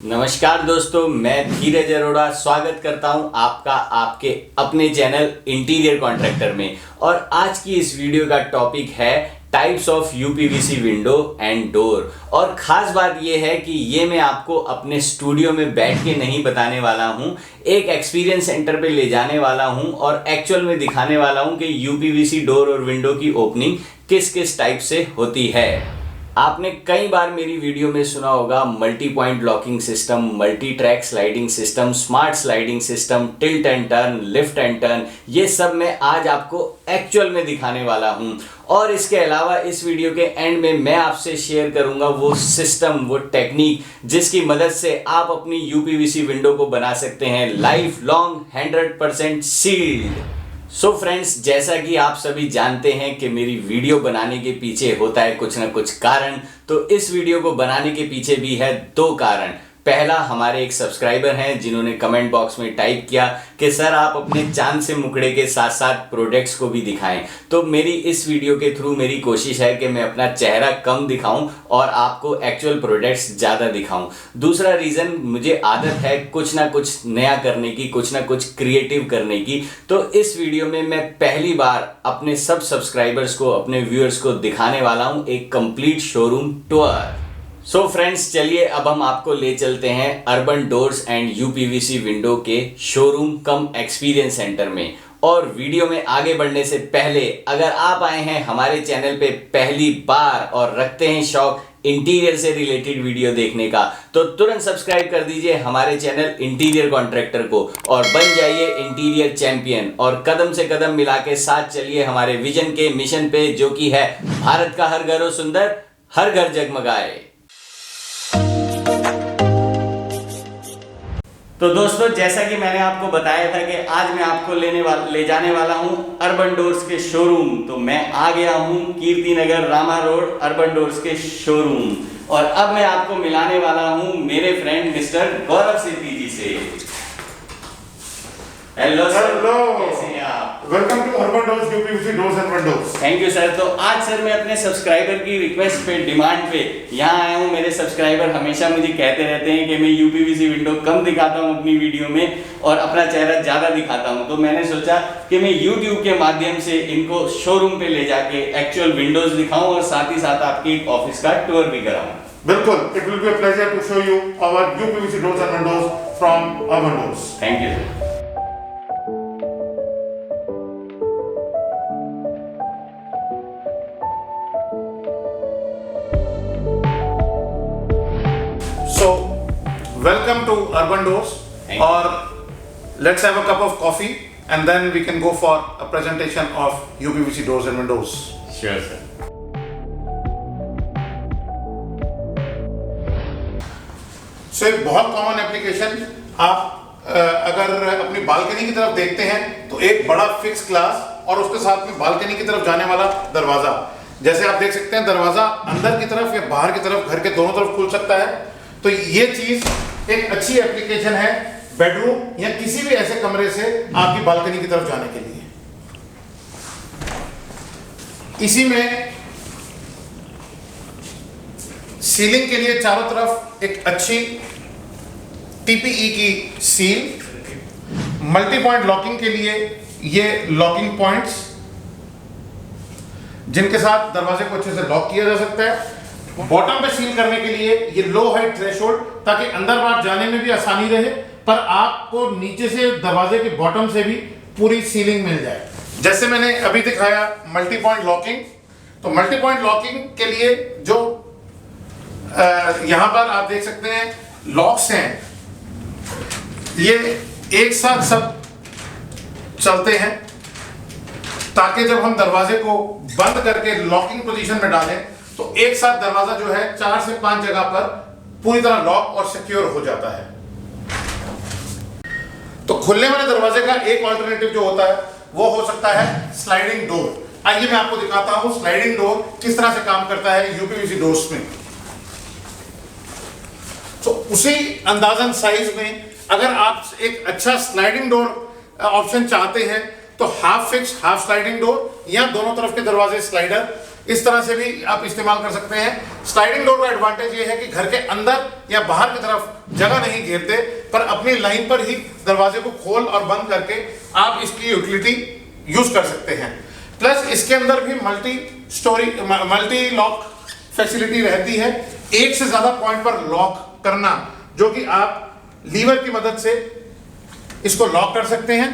नमस्कार दोस्तों, मैं धीरज अरोड़ा स्वागत करता हूं आपका आपके अपने चैनल इंटीरियर कॉन्ट्रैक्टर में। और आज की इस वीडियो का टॉपिक है types of UPVC window and door. और ख़ास बात यह है कि ये मैं आपको अपने स्टूडियो में बैठ के नहीं बताने वाला हूँ, एक एक्सपीरियंस सेंटर पे ले जाने वाला हूँ और एक्चुअल में दिखाने वाला हूँ कि यूपीवीसी डोर और विंडो की ओपनिंग किस किस टाइप से होती है। आपने कई बार मेरी वीडियो में सुना होगा multi point locking system, multi track sliding system, smart sliding system, tilt and turn, lift and turn. ये सब मैं आज आपको एक्चुअल में दिखाने वाला हूं। और इसके अलावा इस वीडियो के एंड में मैं आपसे शेयर करूंगा वो सिस्टम, वो टेक्निक जिसकी मदद से आप अपनी यूपीवीसी विंडो को बना सकते हैं life long 100% sealed. So friends, जैसा कि आप सभी जानते हैं कि मेरी वीडियो बनाने के पीछे होता है कुछ ना कुछ कारण, तो इस वीडियो को बनाने के पीछे भी है दो कारण। पहला, हमारे एक सब्सक्राइबर हैं जिन्होंने कमेंट बॉक्स में टाइप किया कि सर आप अपने चांद से मुकड़े के साथ साथ प्रोडक्ट्स को भी दिखाएं। तो मेरी इस वीडियो के थ्रू मेरी कोशिश है कि मैं अपना चेहरा कम दिखाऊं और आपको एक्चुअल प्रोडक्ट्स ज़्यादा दिखाऊं। दूसरा रीज़न, मुझे आदत है कुछ ना कुछ नया करने की, कुछ ना कुछ क्रिएटिव करने की। तो इस वीडियो में मैं पहली बार अपने सब सब्सक्राइबर्स को, अपने व्यूअर्स को दिखाने वाला हूं एक complete showroom tour. So friends, चलिए अब हम आपको ले चलते हैं urban doors and UPVC window के शोरूम कम एक्सपीरियंस सेंटर में। और वीडियो में आगे बढ़ने से पहले, अगर आप आए हैं हमारे चैनल पे पहली बार और रखते हैं शौक इंटीरियर से रिलेटेड वीडियो देखने का, तो तुरंत सब्सक्राइब कर दीजिए हमारे चैनल इंटीरियर कॉन्ट्रैक्टर को और बन जाइए इंटीरियर चैंपियन। और कदम से कदम मिला के साथ चलिए हमारे विजन के मिशन पे, जो कि है भारत का हर घर हो सुंदर, हर घर जगमगाए। तो दोस्तों, जैसा कि मैंने आपको बताया था कि आज मैं आपको ले जाने वाला हूं अर्बन डोर्स के शोरूम। तो मैं आ गया हूं Kirti Nagar Rama road urban doors के शोरूम। और अब मैं आपको मिलाने वाला हूं मेरे फ्रेंड मिस्टर गौरव सिद्धि जी से। हेलो सर, कैसे हैं आप? Welcome to Urban Doors UPVC doors and windows. Thank you sir. तो आज सर मैं अपने सब्सक्राइबर की रिक्वेस्ट पे, डिमांड पे यहाँ आया हूँ। मेरे सब्सक्राइबर हमेशा मुझे कहते रहते हैं कि मैं यूपीवीसी विंडो कम दिखाता हूँ अपनी वीडियो में और अपना चेहरा ज़्यादा दिखाता हूँ। तो मैंने सोचा कि मैं यूट्यूब के माध्यम से इनको शोरूम पे ले जाके एक्चुअल विंडोज दिखाऊँ और साथ ही साथ आपके एक ऑफिस का टूर भी कराऊँ। बिल्कुल, it will be a pleasure to show you our UPVC doors and windows from Urban Doors. Thank you sir. So, welcome to Urban Doors. Thank you. Or let's have a cup of coffee and then we can go for a presentation of UPVC doors and windows. Sure sir. So, एक बहुत common application, आप अगर अपनी balcony की तरफ देखते हैं तो एक बड़ा फिक्स ग्लास और उसके साथ में बालकनी की तरफ जाने वाला दरवाजा। जैसे आप देख सकते हैं, दरवाजा अंदर की तरफ या बाहर की तरफ, घर के दोनों तरफ खुल सकता है। तो ये चीज एक अच्छी एप्लीकेशन है बेडरूम या किसी भी ऐसे कमरे से आपकी बालकनी की तरफ जाने के लिए। इसी में सीलिंग के लिए चारों तरफ एक अच्छी टीपीई की सील, मल्टी पॉइंट लॉकिंग के लिए ये लॉकिंग पॉइंट्स जिनके साथ दरवाजे को अच्छे से लॉक किया जा सकता है। बॉटम पे सील करने के लिए ये लो हाइट थ्रेशोल्ड, ताकि अंदर बाहर जाने में भी आसानी रहे, पर आपको नीचे से दरवाजे के बॉटम से भी पूरी सीलिंग मिल जाए। जैसे मैंने अभी दिखाया मल्टी पॉइंट लॉकिंग, तो मल्टी पॉइंट लॉकिंग के लिए जो यहां पर आप देख सकते हैं लॉक्स हैं, ये एक साथ सब चलते हैं, ताकि जब हम दरवाजे को बंद करके लॉकिंग पोजीशन में डालें तो एक साथ दरवाजा जो है 4 से 5 जगह पर पूरी तरह लॉक और सिक्योर हो जाता है। तो खुलने वाले दरवाजे का एक ऑल्टरनेटिव जो होता है वो हो सकता है स्लाइडिंग डोर। आइए मैं आपको दिखाता हूं स्लाइडिंग डोर किस तरह से काम करता है यूपीवीसी डोर्स में। तो उसी अंदाजन साइज में अगर आप एक अच्छा स्लाइडिंग डोर ऑप्शन चाहते हैं तो half fix half sliding door या दोनों तरफ के दरवाजे स्लाइडर इस तरह से भी आप इस्तेमाल कर सकते हैं। स्लाइडिंग डोर का एडवांटेज ये है कि घर के अंदर या बाहर की तरफ जगह नहीं घेरते, पर अपनी लाइन पर ही दरवाजे को खोल और बंद करके आप इसकी यूटिलिटी यूज कर सकते हैं। प्लस इसके अंदर भी मल्टी लॉक फैसिलिटी रहती है, एक से ज्यादा पॉइंट पर लॉक करना, जो कि आप लीवर की मदद से इसको लॉक कर सकते हैं,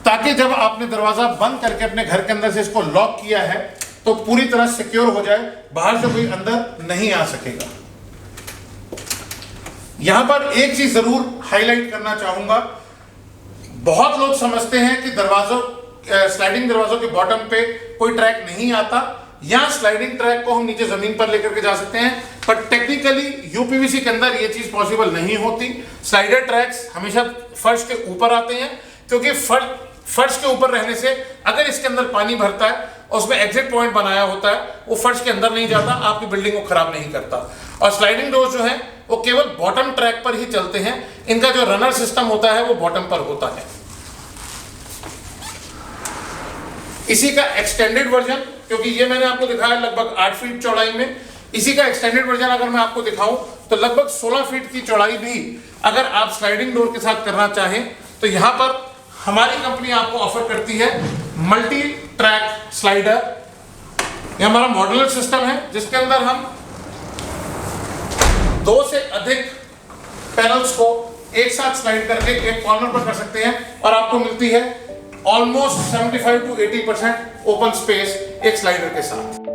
ताकि जब आपने दरवाजा बंद करके अपने घर के अंदर से इसको लॉक किया है तो पूरी तरह सिक्योर हो जाए, बाहर से कोई अंदर नहीं आ सकेगा। यहां पर एक चीज जरूर हाईलाइट करना चाहूंगा, बहुत लोग समझते हैं कि स्लाइडिंग दरवाजों के बॉटम पे कोई ट्रैक नहीं आता, या स्लाइडिंग ट्रैक को हम नीचे जमीन पर लेकर के जा सकते हैं, पर टेक्निकली यूपीवीसी के अंदर ये चीज पॉसिबल नहीं होती। स्लाइडर ट्रैक्स हमेशा फर्श के ऊपर आते हैं, क्योंकि फर्श के ऊपर रहने से अगर इसके अंदर पानी भरता है और उसमें एग्जिट पॉइंट बनाया होता है, वो फर्श के अंदर नहीं जाता, आपकी बिल्डिंग को खराब नहीं करता। और स्लाइडिंग डोर जो है वो केवल बॉटम ट्रैक पर ही चलते हैं, इनका जो रनर सिस्टम होता है वो बॉटम पर होता है। इसी का एक्सटेंडेड वर्जन, क्योंकि ये मैंने आपको दिखाया लगभग 8 फीट चौड़ाई में, इसी का एक्सटेंडेड वर्जन अगर मैं आपको दिखाऊं तो लगभग 16 फीट की चौड़ाई भी अगर आप स्लाइडिंग डोर के साथ करना चाहें तो यहां पर हमारी कंपनी आपको ऑफर करती है मल्टी ट्रैक स्लाइडर। ये हमारा मॉड्यूलर सिस्टम है, जिसके अंदर हम 2 से अधिक पैनल्स को एक साथ स्लाइड करके एक कॉर्नर पर कर सकते हैं, और आपको मिलती है ऑलमोस्ट 75 to 80% ओपन स्पेस एक स्लाइडर के साथ।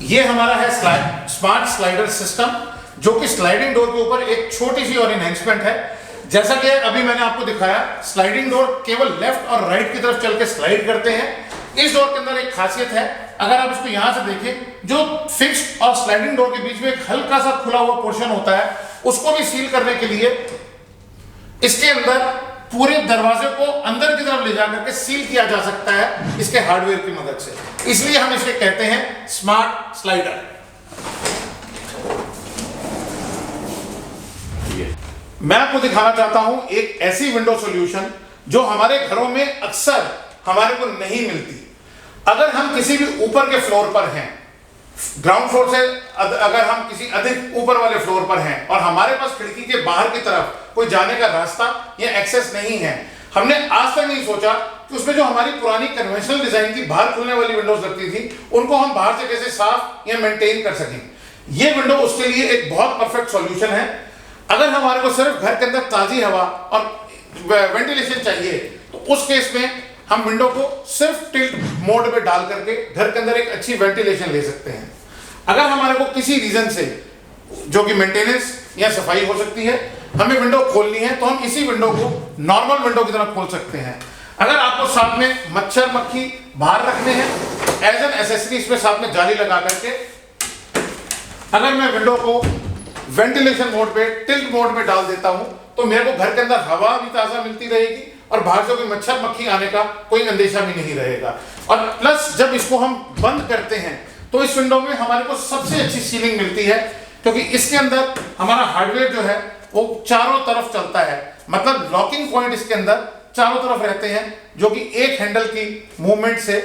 ये हमारा है स्मार्ट स्लाइडर सिस्टम, जो कि स्लाइडिंग डोर के ऊपर एक छोटी सी और इनहेंसमेंट है। जैसा कि अभी मैंने आपको दिखाया, स्लाइडिंग डोर केवल लेफ्ट और राइट की तरफ चल के स्लाइड करते हैं। इस डोर के अंदर एक खासियत है, अगर आप इसको यहां से देखें, जो फिक्स्ड और स्लाइडिंग डोर के बीच में एक हल्का सा खुला हुआ पोर्शन होता है, उसको भी सील करने के लिए इसके अंदर पूरे दरवाजे को अंदर की तरफ ले जाकर के सील किया जा सकता है इसके हार्डवेयर की मदद से। इसलिए हम इसे कहते हैं स्मार्ट स्लाइडर। मैं आपको दिखाना चाहता हूं एक ऐसी विंडो सॉल्यूशन जो हमारे घरों में अक्सर हमारे को नहीं मिलती। अगर हम किसी भी ऊपर के फ्लोर पर हैं, ग्राउंड फ्लोर से अगर हम किसी अधिक ऊपर वाले फ्लोर पर हैं और हमारे पास खिड़की के बाहर की तरफ कोई जाने का रास्ता या एक्सेस नहीं है, हमने आज तक नहीं सोचा कि उसमें जो हमारी पुरानी कन्वेंशनल डिजाइन की बाहर खुलने वाली विंडोज लगती थी, उनको हम बाहर से कैसे साफ या मेंटेन कर सकें। ये विंडो उसके लिए एक बहुत परफेक्ट सॉल्यूशन है। अगर हमारे को सिर्फ घर के अंदर ताजी हवा और वेंटिलेशन चाहिए, तो उस केस में हम विंडो को सिर्फ टिल्ट मोड में डाल करके घर के अंदर एक अच्छी वेंटिलेशन ले सकते हैं। अगर हमारे को किसी रीजन से, जो कि मेंटेनेंस या सफाई हो सकती है, हमें विंडो खोलनी है, तो हम इसी विंडो को नॉर्मल विंडो की तरह खोल सकते हैं। अगर आपको साथ में मच्छर मक्खी बाहर रखने हैं, एज एन एसेसरी इसमें साथ में जाली लगा करके अगर मैं विंडो को वेंटिलेशन मोड पे टिल्ट मोड में डाल देता हूं, तो मेरे को घर के अंदर हवा भी ताजा मिलती रहेगी और बाहर से कोई मच्छर मक्खी आने का कोई अंदेशा भी नहीं रहेगा। और प्लस जब इसको हम बंद करते हैं तो इस विंडो में हमारे को सबसे अच्छी सीलिंग मिलती है, क्योंकि इसके अंदर हमारा हार्डवेयर जो है वो चारों तरफ चलता है। मतलब लॉकिंग पॉइंट इसके अंदर चारों तरफ रहते हैं, जो कि एक हैंडल की मूवमेंट से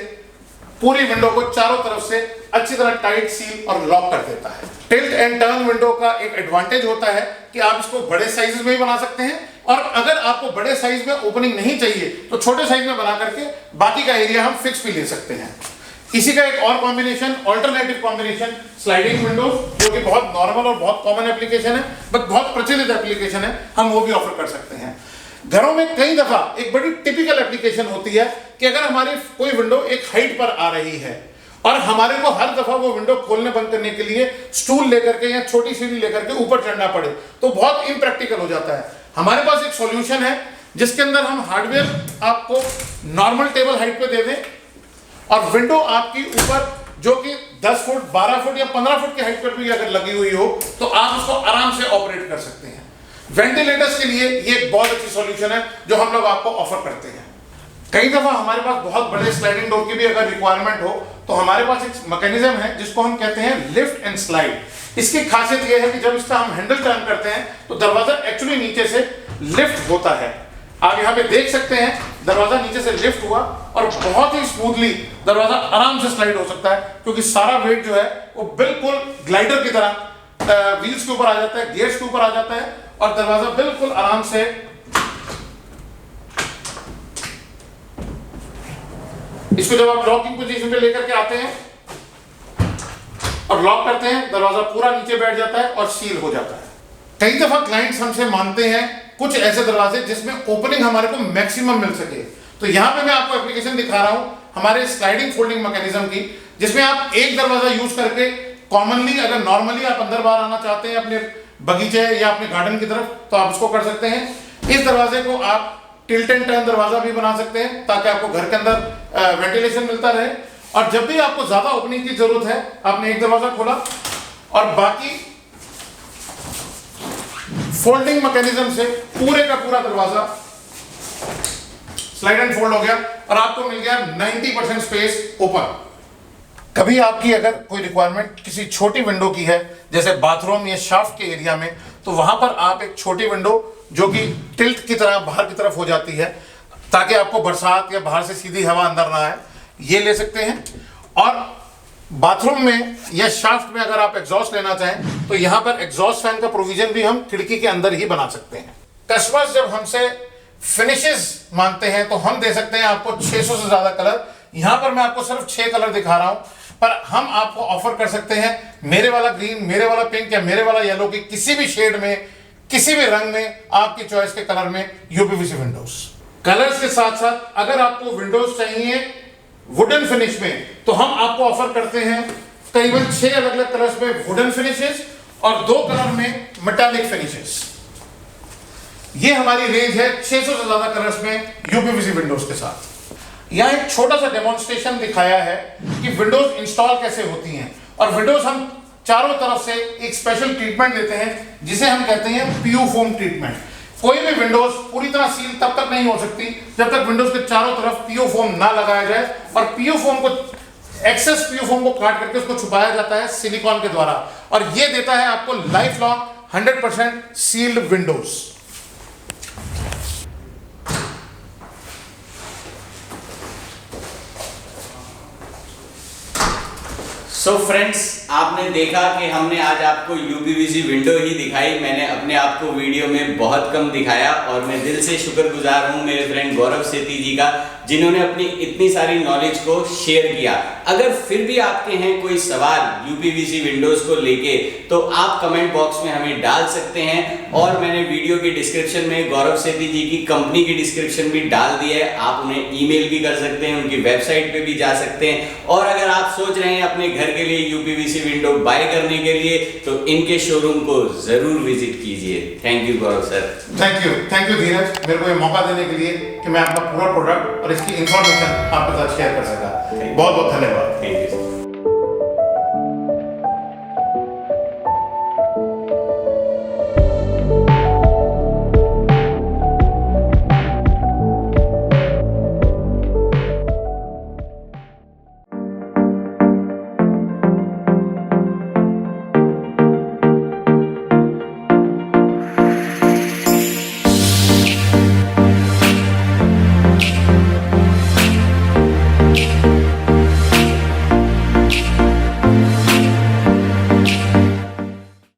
पूरी विंडो को चारों तरफ से अच्छी तरह टाइट सील और लॉक कर देता है। टिल्ट एंड टर्न विंडो का एक एडवांटेज होता है कि आप इसको बड़े साइज में भी बना सकते हैं, और अगर आपको बड़े साइज में ओपनिंग नहीं चाहिए तो छोटे साइज में बना करके बाकी का एरिया हम फिक्स भी ले सकते हैं। इसी का एक और combination, alternative combination sliding Windows, जो कि बहुत नॉर्मल और बहुत कॉमन एप्लीकेशन है, बट बहुत प्रचलित एप्लीकेशन है, हम वो भी ऑफर कर सकते हैं। घरों में कई दफा एक बड़ी टिपिकल एप्लीकेशन होती है कि अगर हमारी कोई विंडो एक हाइट पर आ रही है और हमारे को हर दफा वो विंडो खोलने बंद करने के लिए स्टूल लेकर के या छोटी सीढ़ी लेकर के ऊपर चढ़ना पड़े, तो बहुत इम्प्रैक्टिकल हो जाता है। हमारे पास एक सॉल्यूशन है जिसके अंदर हम हार्डवेयर आपको नॉर्मल टेबल हाइट पे दे दें और विंडो आपकी ऊपर, जो कि 10 फुट 12 फुट या 15 फुट की हाइट पर भी अगर लगी हुई हो, तो आप उसको आराम से ऑपरेट कर सकते हैं। वेंटिलेटर्स के लिए ये एक बहुत अच्छी सॉल्यूशन है जो हम लोग आपको ऑफर करते हैं। कई दफा हमारे पास बहुत बड़े स्लाइडिंग डोर की भी अगर रिक्वायरमेंट हो, तो हमारे पास एक मैकेनिज्म है जिसको हम कहते हैं लिफ्ट एंड स्लाइड। इसकी खासियत यह है कि जब इसका हम हैंडल टर्न करते हैं तो दरवाजा एक्चुअली नीचे से लिफ्ट होता है। आप यहाँ पे देख सकते हैं दरवाजा नीचे से लिफ्ट हुआ और बहुत ही स्मूथली दरवाजा आराम से स्लाइड हो सकता है, क्योंकि सारा वेट जो है वो बिल्कुल ग्लाइडर की तरह व्हील्स के ऊपर आ जाता है, गियर्स के ऊपर आ जाता है और दरवाजा बिल्कुल आराम से इसको जब आप लॉकिंग पोजीशन पे लेकर के आते हैं और लॉक करते हैं, दरवाजा पूरा नीचे बैठ जाता है और सील हो जाता है। कई दफा क्लाइंट्स हमसे मांगते हैं कुछ ऐसे दरवाजे जिसमें ओपनिंग हमारे को मैक्सिमम मिल सके, तो यहां पे मैं आपको एप्लीकेशन दिखा रहा हूं हमारे स्लाइडिंग फोल्डिंग मैकेनिज्म की, जिसमें आप एक दरवाजा यूज करके कॉमनली अगर नॉर्मली आप अंदर बाहर आना चाहते हैं अपने बगीचे या अपने गार्डन की तरफ तो आप उसको कर सकते हैं। इस दरवाजे को आप टिल्ट एंड टर्न दरवाजा भी बना सकते हैं ताकि आपको घर के अंदर वेंटिलेशन मिलता रहे, और जब भी आपको ज्यादा ओपनिंग की जरूरत है आपने एक दरवाजा खोला और बाकी फोल्डिंग मैकेनिज्म से पूरे का पूरा दरवाजा स्लाइड एंड फोल्ड हो गया और आपको मिल गया 90% स्पेस ओपन। कभी आपकी अगर कोई रिक्वायरमेंट किसी छोटी विंडो की है जैसे बाथरूम या शाफ्ट के एरिया में, तो वहां पर आप एक छोटी विंडो जो कि टिल्ट की तरह बाहर की तरफ हो जाती है ताकि आपको बरसात या बाहर से सीधी हवा अंदर ना आए, ये ले सकते हैं। और बाथरूम में या शाफ्ट में अगर आप एग्जॉस्ट लेना चाहें तो यहां पर एग्जॉस्ट फैन का प्रोविजन भी हम खिड़की के अंदर ही बना सकते हैं। कस्टमर्स जब हमसे फिनिशेस मांगते हैं तो हम दे सकते हैं आपको 600 से ज्यादा कलर। यहां पर मैं आपको सिर्फ 6 कलर दिखा रहा हूं, पर हम आपको ऑफर कर सकते हैं मेरे वाला ग्रीन, मेरे वाला पिंक या मेरे वाला येलो की किसी भी शेड में, किसी भी रंग में, आपकी चॉइस के कलर में यूपीवीसी विंडोज। कलर्स के साथ साथ अगर आपको विंडोज चाहिए वुडन फिनिश में तो हम आपको ऑफर करते हैं करीबन 6 अलग अलग कलर्स में वुडन फिनिशेस और 2 कलर में मेटालिक फिनिशेस। ये हमारी रेंज है 600 से ज्यादा कलर्स में यूपीवीसी विंडोज के साथ। यहां एक छोटा सा डेमोन्स्ट्रेशन दिखाया है कि विंडोज इंस्टॉल कैसे होती हैं, और विंडोज हम चारों तरफ से एक स्पेशल ट्रीटमेंट देते हैं जिसे हम कहते हैं पीयू फोम ट्रीटमेंट। कोई भी विंडोज पूरी तरह सील तब तक नहीं हो सकती जब तक विंडोज के चारों तरफ पीयू फोम ना लगाया जाए, और पीयू फोम को एक्सेस पीयू फोम को काट करके उसको छुपाया जाता है सिलिकॉन के द्वारा, और ये देता है आपको life long 100% sealed windows. So friends, आपने देखा कि हमने आज आपको यूपीवीसी विंडो ही दिखाई। मैंने अपने आप को वीडियो में बहुत कम दिखाया और मैं दिल से शुक्रगुजार हूं मेरे फ्रेंड गौरव सेठी जी का, जिन्होंने अपनी इतनी सारी नॉलेज को शेयर किया। अगर फिर भी आपके हैं कोई सवाल यूपीवीसी विंडोज को लेके तो आप कमेंट बॉक्स में हमें डाल सकते हैं, और मैंने वीडियो के डिस्क्रिप्शन में गौरव सेठी जी की कंपनी की डिस्क्रिप्शन भी डाल दी है। आप उन्हें ईमेल भी कर सकते हैं, उनकी वेबसाइट पे भी जा सकते हैं। और अगर आप सोच रहे हैं अपने घर के लिए यूपीवीसी विंडो बाय करने के लिए तो इनके शोरूम को जरूर विजिट कीजिए। Thank you Gaurav sir. Thank you Dheeraj, मेरे को ये मौका देने के लिए कि मैं आपका पूरा प्रोडक्ट और इसकी इंफॉर्मेशन आपके साथ शेयर कर सका। बहुत बहुत धन्यवाद। Thank you.